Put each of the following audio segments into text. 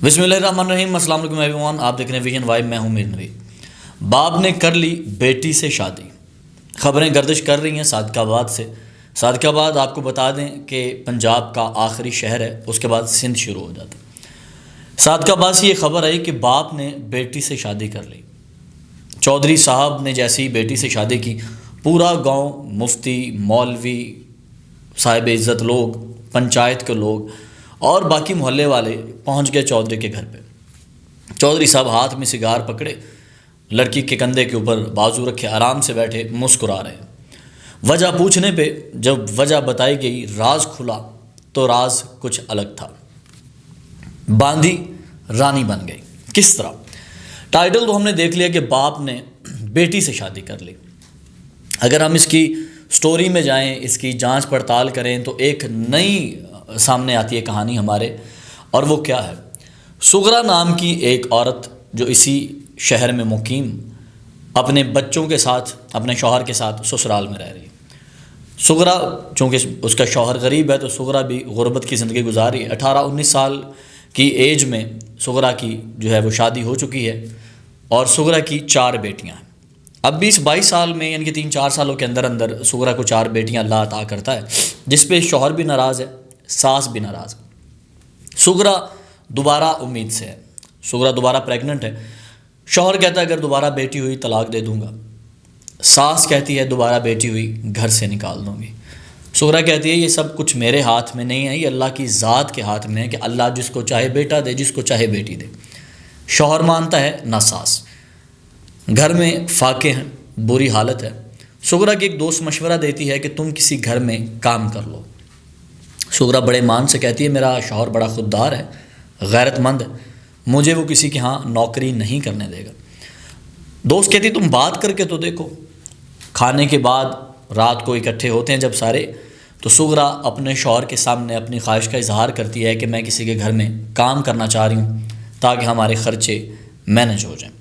بسم اللہ الرحمن الرحیم۔ السلام علیکم ایوری ون، آپ دیکھ رہے ہیں ویژن وائب، میں ہوں میر نوید۔ باپ نے کر لی بیٹی سے شادی، خبریں گردش کر رہی ہیں صادق آباد سے۔ صادق آباد آپ کو بتا دیں کہ پنجاب کا آخری شہر ہے، اس کے بعد سندھ شروع ہو جاتا ہے۔ صادق آباد سے یہ خبر آئی کہ باپ نے بیٹی سے شادی کر لی۔ چودھری صاحب نے جیسی بیٹی سے شادی کی، پورا گاؤں، مفتی، مولوی، صاحب عزت لوگ، پنچایت کے لوگ اور باقی محلے والے پہنچ گئے چودھری کے گھر پہ۔ چودھری صاحب ہاتھ میں سگار پکڑے، لڑکی کے کندھے کے اوپر بازو رکھے، آرام سے بیٹھے، مسکرا رہے ہیں۔ وجہ پوچھنے پہ جب وجہ بتائی گئی، راز کھلا تو راز کچھ الگ تھا۔ باندھی رانی بن گئی۔ کس طرح؟ ٹائٹل تو ہم نے دیکھ لیا کہ باپ نے بیٹی سے شادی کر لی۔ اگر ہم اس کی سٹوری میں جائیں، اس کی جانچ پڑتال کریں تو ایک نئی سامنے آتی ہے کہانی ہمارے، اور وہ کیا ہے؟ سغرا نام کی ایک عورت جو اسی شہر میں مقیم، اپنے بچوں کے ساتھ، اپنے شوہر کے ساتھ سسرال میں رہ رہی ہے۔ سغرا چونکہ اس کا شوہر غریب ہے تو سغرا بھی غربت کی زندگی گزاری ہے۔ 18-19 سال کی ایج میں سغرا کی جو ہے وہ شادی ہو چکی ہے، اور سغرا کی 4 بیٹیاں ہیں۔ اب 20-22 سال میں، یعنی کہ 3-4 سالوں کے اندر اندر سغرا کو 4 بیٹیاں اللہ عطا کرتا ہے، جس پہ شوہر بھی ناراض ہے، ساس بھی ناراض ہے۔ سغرا دوبارہ امید سے ہے، سغرا دوبارہ پریگننٹ ہے۔ شوہر کہتا ہے اگر دوبارہ بیٹی ہوئی طلاق دے دوں گا۔ ساس کہتی ہے دوبارہ بیٹی ہوئی گھر سے نکال دوں گی۔ سغرا کہتی ہے یہ سب کچھ میرے ہاتھ میں نہیں ہے، یہ اللہ کی ذات کے ہاتھ میں ہے کہ اللہ جس کو چاہے بیٹا دے، جس کو چاہے بیٹی دے۔ شوہر مانتا ہے نہ ساس۔ گھر میں فاقے ہیں، بری حالت ہے۔ سغرا کی ایک دوست مشورہ دیتی ہے کہ تم کسی گھر میں کام کر لو۔ سغرا بڑے مان سے کہتی ہے میرا شوہر بڑا خوددار ہے، غیرت مند ہے، مجھے وہ کسی کے ہاں نوکری نہیں کرنے دے گا۔ دوست کہتی تم بات کر کے تو دیکھو۔ کھانے کے بعد رات کو اکٹھے ہوتے ہیں جب سارے، تو سغرا اپنے شوہر کے سامنے اپنی خواہش کا اظہار کرتی ہے کہ میں کسی کے گھر میں کام کرنا چاہ رہی ہوں تاکہ ہمارے خرچے مینج ہو جائیں۔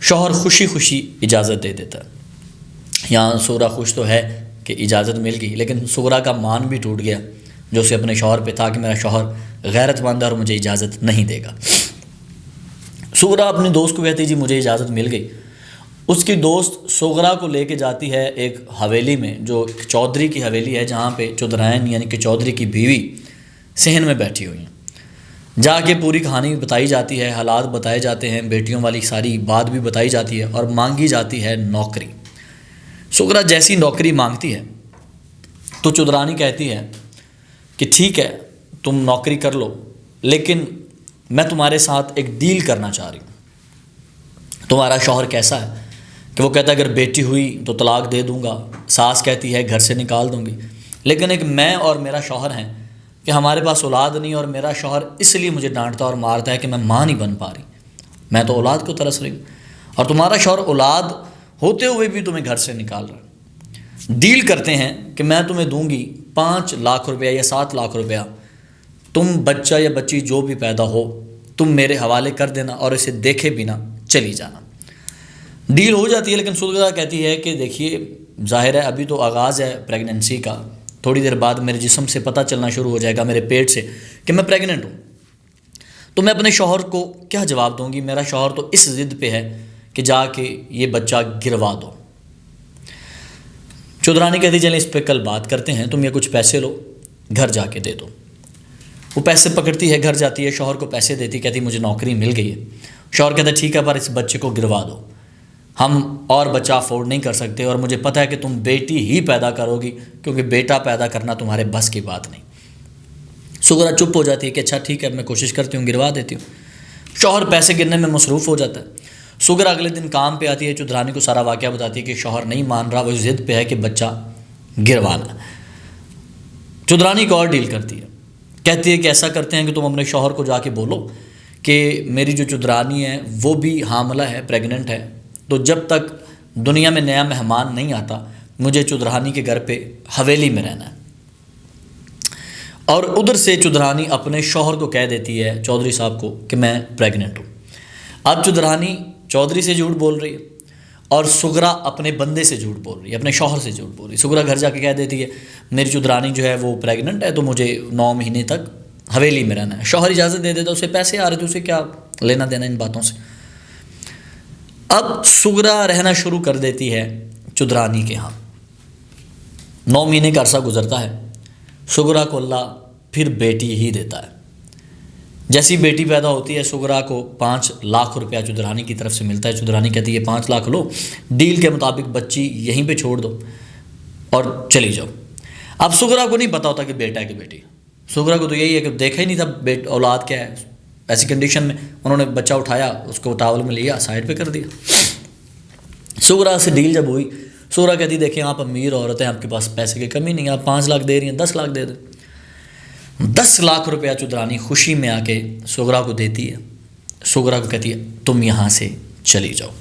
شوہر خوشی خوشی اجازت دے دیتا ہے۔ یہاں سغرا خوش تو ہے کہ اجازت مل گئی، لیکن سغرا کا مان بھی ٹوٹ گیا جو اسے اپنے شوہر پہ تھا کہ میرا شوہر غیرت مند ہے اور مجھے اجازت نہیں دے گا۔ سغرا اپنے دوست کو کہتی جی مجھے اجازت مل گئی۔ اس کی دوست سغرا کو لے کے جاتی ہے ایک حویلی میں، جو چودھری کی حویلی ہے، جہاں پہ چودھرائن یعنی کہ چودھری کی بیوی صحن میں بیٹھی ہوئی ہیں۔ جا کے پوری کہانی بتائی جاتی ہے، حالات بتائے جاتے ہیں، بیٹیوں والی ساری بات بھی بتائی جاتی ہے، اور مانگی جاتی ہے نوکری۔ سغرا جیسی نوکری مانگتی ہے تو چودھرانی کہتی ہے کہ ٹھیک ہے تم نوکری کر لو، لیکن میں تمہارے ساتھ ایک ڈیل کرنا چاہ رہی ہوں۔ تمہارا شوہر کیسا ہے؟ کہ وہ کہتا ہے اگر بیٹی ہوئی تو طلاق دے دوں گا۔ ساس کہتی ہے گھر سے نکال دوں گی۔ لیکن ایک میں اور میرا شوہر ہیں کہ ہمارے پاس اولاد نہیں، اور میرا شوہر اس لیے مجھے ڈانٹتا اور مارتا ہے کہ میں ماں نہیں بن پا رہی، میں تو اولاد کو ترس رہی ہوں، اور تمہارا شوہر اولاد ہوتے ہوئے بھی تمہیں گھر سے نکال رہا ہے۔ ڈیل کرتے ہیں کہ میں تمہیں دوں گی 5 لاکھ روپیہ یا 7 لاکھ روپیہ، تم بچہ یا بچی جو بھی پیدا ہو تم میرے حوالے کر دینا اور اسے دیکھے بنا چلی جانا۔ ڈیل ہو جاتی ہے، لیکن سغرا کہتی ہے کہ دیکھیے ظاہر ہے ابھی تو آغاز ہے پریگننسی کا، تھوڑی دیر بعد میرے جسم سے پتہ چلنا شروع ہو جائے گا، میرے پیٹ سے، کہ میں پریگننٹ ہوں، تو میں اپنے شوہر کو کیا جواب دوں گی؟ میرا شوہر تو اس ضد پہ ہے کہ جا کے یہ بچہ گروا دو۔ چودھرانی کہتی چلیں اس پہ کل بات کرتے ہیں، تم یہ کچھ پیسے لو، گھر جا کے دے دو۔ وہ پیسے پکڑتی ہے، گھر جاتی ہے، شوہر کو پیسے دیتی، کہتی مجھے نوکری مل گئی ہے۔ شوہر کہتا ہے ٹھیک ہے پر اس بچے کو گروا دو، ہم اور بچہ افورڈ نہیں کر سکتے، اور مجھے پتہ ہے کہ تم بیٹی ہی پیدا کرو گی، کیونکہ بیٹا پیدا کرنا تمہارے بس کی بات نہیں۔ سغرا چپ ہو جاتی ہے کہ اچھا ٹھیک ہے میں کوشش کرتی ہوں، گروا دیتی ہوں۔ شوہر پیسے گرنے میں مصروف ہو جاتا ہے۔ سغرا اگلے دن کام پہ آتی ہے، چودھرانی کو سارا واقعہ بتاتی ہے کہ شوہر نہیں مان رہا، وہ ضد پہ ہے کہ بچہ گروانا۔ چودھرانی ایک اور ڈیل کرتی ہے، کہتی ہے کہ ایسا کرتے ہیں کہ تم اپنے شوہر کو جا کے بولو کہ میری جو چودھرانی ہے وہ بھی حاملہ ہے، پریگننٹ ہے، تو جب تک دنیا میں نیا مہمان نہیں آتا مجھے چودھرانی کے گھر پہ حویلی میں رہنا ہے۔ اور ادھر سے چودھرانی اپنے شوہر کو کہہ دیتی ہے، چودھری صاحب کو، کہ میں پریگننٹ ہوں۔ اب چودھرانی چودھری سے جھوٹ بول رہی ہے، اور سغرا اپنے بندے سے جھوٹ بول رہی ہے، اپنے شوہر سے جھوٹ بول رہی ہے۔ سغرا گھر جا کے کہہ دیتی ہے میری چودھرانی جو ہے وہ پریگننٹ ہے، تو مجھے 9 مہینے تک حویلی میں رہنا ہے. شوہر اجازت دے دیتا, اسے پیسے آ رہے تھے, اسے کیا لینا دینا ان باتوں سے. اب سغرا رہنا شروع کر دیتی ہے چودرانی کے ہاں. 9 مہینے کا عرصہ گزرتا ہے. سغرا کو اللہ پھر بیٹی ہی دیتا ہے. جیسی بیٹی پیدا ہوتی ہے سغرا کو 5 لاکھ روپیہ چودرانی کی طرف سے ملتا ہے. چودرانی کہتی ہے 5 لاکھ لو, ڈیل کے مطابق بچی یہیں پہ چھوڑ دو اور چلی جاؤ. اب سغرا کو نہیں پتا ہوتا کہ بیٹا ہے کہ بیٹی. سغرا کو تو یہی ہے کہ دیکھا ہی نہیں تھا اولاد کیا ہے. ایسی کنڈیشن میں انہوں نے بچہ اٹھایا, اس کو ٹاول میں لیا, سائڈ پہ کر دیا. سغرا سے ڈیل جب ہوئی, سغرا کہتی دیکھیں آپ امیر عورت ہیں, آپ کے پاس پیسے کی کمی نہیں ہے, آپ 5 لاکھ دے رہی ہیں, 10 لاکھ دے دیں. 10 لاکھ روپیہ چودرانی خوشی میں آ کے سغرا کو دیتی ہے. سغرا کو کہتی ہے تم یہاں سے چلی جاؤ.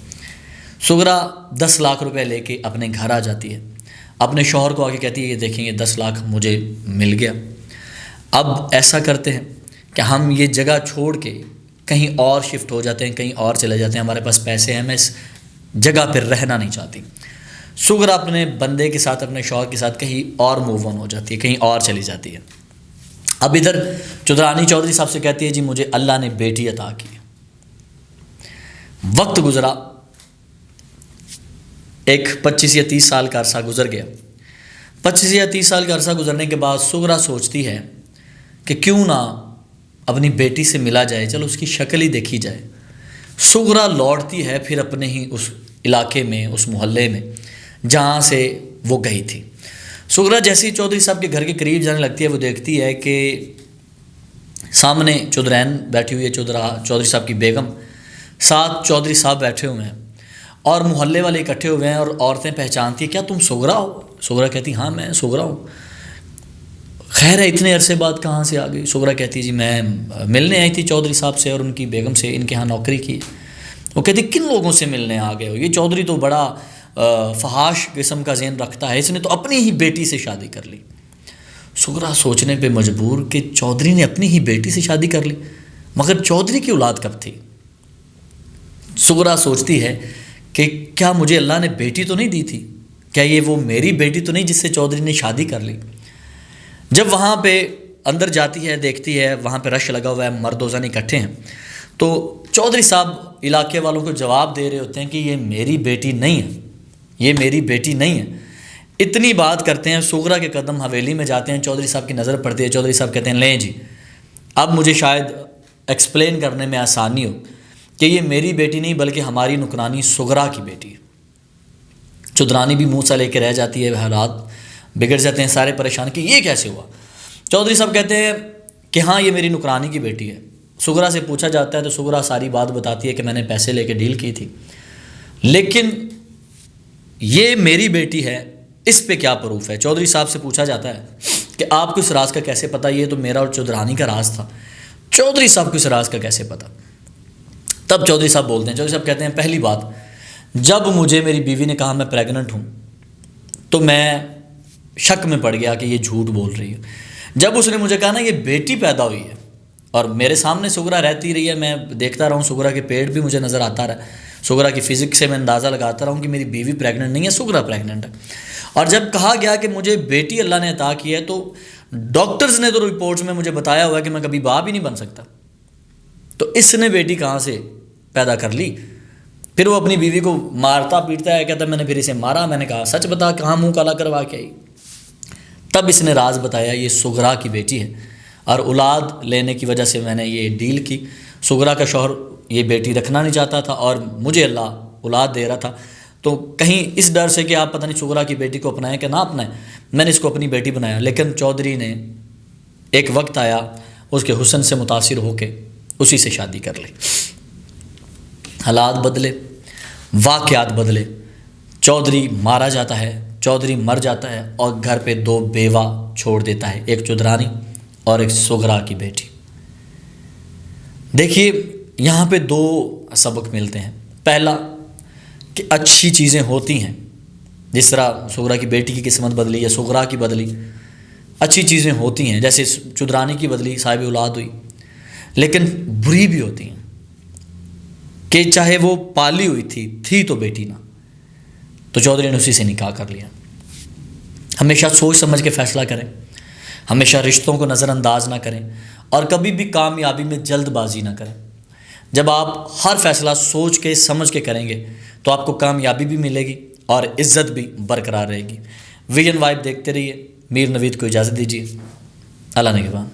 سغرا 10 لاکھ روپے لے کے اپنے گھر آ جاتی ہے. اپنے شوہر کو آ کے کہتی ہے یہ دیکھیں یہ 10 لاکھ مجھے مل گیا. اب ایسا کرتے ہیں کہ ہم یہ جگہ چھوڑ کے کہیں اور شفٹ ہو جاتے ہیں, کہیں اور چلے جاتے ہیں, ہمارے پاس پیسے ہیں, میں اس جگہ پہ رہنا نہیں چاہتی. سغرا اپنے بندے کے ساتھ, اپنے شوہر کے ساتھ کہیں اور موو آن ہو جاتی ہے, کہیں اور چلی جاتی ہے. اب ادھر چودرانی چودھری صاحب سے کہتی ہے جی مجھے اللہ نے بیٹی عطا کی. وقت گزرا, ایک 25 یا 30 سال کا عرصہ گزر گیا. 25 یا 30 سال کا عرصہ گزرنے کے بعد سغرا سوچتی ہے کہ کیوں نہ اپنی بیٹی سے ملا جائے, چلو اس کی شکل ہی دیکھی جائے. سغرا لوٹتی ہے پھر اپنے ہی اس علاقے میں, اس محلے میں جہاں سے وہ گئی تھی. سغرا جیسے ہی چودھری صاحب کے گھر کے قریب جانے لگتی ہے, وہ دیکھتی ہے کہ سامنے چودرین بیٹھی ہوئی ہے, چودھری صاحب کی بیگم, ساتھ چودھری صاحب بیٹھے ہوئے ہیں اور محلے والے اکٹھے ہوئے ہیں, اور عورتیں پہچانتی ہیں کیا تم سغرا ہو؟ سغرا کہتی ہاں میں سغرا ہوں. خیر ہے اتنے عرصے بعد کہاں سے آ گئی؟ سغرا کہتی جی میں ملنے آئی تھی چودھری صاحب سے اور ان کی بیگم سے, ان کے ہاں نوکری کی. وہ کہتی کن لوگوں سے ملنے آ گئے ہو؟ یہ چودھری تو بڑا فحاش قسم کا ذہن رکھتا ہے, اس نے تو اپنی ہی بیٹی سے شادی کر لی. سغرا سوچنے پہ مجبور کہ چودھری نے اپنی ہی بیٹی سے شادی کر لی, مگر چودھری کی اولاد کب تھی؟ سغرا سوچتی ہے کہ کیا مجھے اللہ نے بیٹی تو نہیں دی تھی؟ کیا یہ وہ میری بیٹی تو نہیں جس سے چودھری نے شادی کر لی؟ جب وہاں پہ اندر جاتی ہے, دیکھتی ہے وہاں پہ رش لگا ہوا ہے, مرد و زن اکٹھے ہیں, تو چودھری صاحب علاقے والوں کو جواب دے رہے ہوتے ہیں کہ یہ میری بیٹی نہیں ہے, یہ میری بیٹی نہیں ہے. اتنی بات کرتے ہیں, سغرا کے قدم حویلی میں جاتے ہیں, چودھری صاحب کی نظر پڑتی ہے. چودھری صاحب کہتے ہیں لیں جی اب مجھے شاید ایکسپلین کرنے میں آسانی ہو کہ یہ میری بیٹی نہیں بلکہ ہماری نکرانی سغرا کی بیٹی ہے. چودرانی بھی منہ سا لے کے رہ جاتی ہے, حالات بگڑ جاتے ہیں, سارے پریشان کہ یہ کیسے ہوا. چودھری صاحب کہتے ہیں کہ ہاں یہ میری نکرانی کی بیٹی ہے. سغرا سے پوچھا جاتا ہے تو سغرا ساری بات بتاتی ہے کہ میں نے پیسے لے کے ڈیل کی تھی, لیکن یہ میری بیٹی ہے, اس پہ کیا پروف ہے؟ چودھری صاحب سے پوچھا جاتا ہے کہ آپ کو اس راز کا کیسے پتہ؟ یہ تو میرا اور چودرانی کا راز تھا, چودھری صاحب کو اس راز کا کیسے پتہ؟ تب چودھری صاحب بولتے ہیں, چودھری صاحب کہتے ہیں پہلی بات, جب مجھے میری بیوی نے کہا میں پریگننٹ ہوں تو میں شک میں پڑ گیا کہ یہ جھوٹ بول رہی ہے. جب اس نے مجھے کہا نا یہ بیٹی پیدا ہوئی ہے, اور میرے سامنے سغرا رہتی رہی ہے, میں دیکھتا رہا ہوں, سغرا کے پیٹ بھی مجھے نظر آتا رہا, سغرا کی فزکس سے میں اندازہ لگاتا رہا ہوں کہ میری بیوی پریگننٹ نہیں ہے, سغرا پریگننٹ ہے. اور جب کہا گیا کہ مجھے بیٹی اللہ نے عطا کی ہے, تو ڈاکٹرز نے تو رپورٹس میں مجھے بتایا ہوا ہے کہ میں کبھی باپ ہی نہیں بن سکتا, تو اس نے بیٹی کہاں سے پیدا کر لی؟ پھر وہ اپنی بیوی کو مارتا پیٹتا ہے, کہتا ہے میں نے پھر اسے مارا, میں نے کہا سچ بتا کہاں منہ کالا کروا کے آئی. تب اس نے راز بتایا یہ سغرا کی بیٹی ہے, اور اولاد لینے کی وجہ سے میں نے یہ ڈیل کی. سغرا کا شوہر یہ بیٹی رکھنا نہیں چاہتا تھا اور مجھے اللہ اولاد دے رہا تھا, تو کہیں اس ڈر سے کہ آپ پتہ نہیں سغرا کی بیٹی کو اپنائیں کہ نہ اپنائیں, میں نے اس کو اپنی بیٹی بنایا. لیکن چودھری نے ایک وقت آیا اس کے حسن سے متاثر ہو کے اسی سے شادی کر لی. حالات بدلے, واقعات بدلے, چودھری مارا جاتا ہے, چودھری مر جاتا ہے, اور گھر پہ 2 بیوہ چھوڑ دیتا ہے, ایک چودرانی اور ایک سغرا کی بیٹی. دیکھیے یہاں پہ 2 سبق ملتے ہیں. پہلا کہ اچھی چیزیں ہوتی ہیں, جس طرح سغرا کی بیٹی کی قسمت بدلی یا سغرا کی بدلی, اچھی چیزیں ہوتی ہیں, جیسے چودرانی کی بدلی صاحب اولاد ہوئی. لیکن بری بھی ہوتی ہیں کہ چاہے وہ پالی ہوئی تھی تو بیٹی نہ, تو چودھری نے اسی سے نکاح کر لیا. ہمیشہ سوچ سمجھ کے فیصلہ کریں, ہمیشہ رشتوں کو نظر انداز نہ کریں, اور کبھی بھی کامیابی میں جلد بازی نہ کریں۔ جب آپ ہر فیصلہ سوچ کے سمجھ کے کریں گے تو آپ کو کامیابی بھی ملے گی اور عزت بھی برقرار رہے گی۔ ویژن وائب دیکھتے رہیے۔ میر نوید کو اجازت دیجیے۔ اللہ نگہبان۔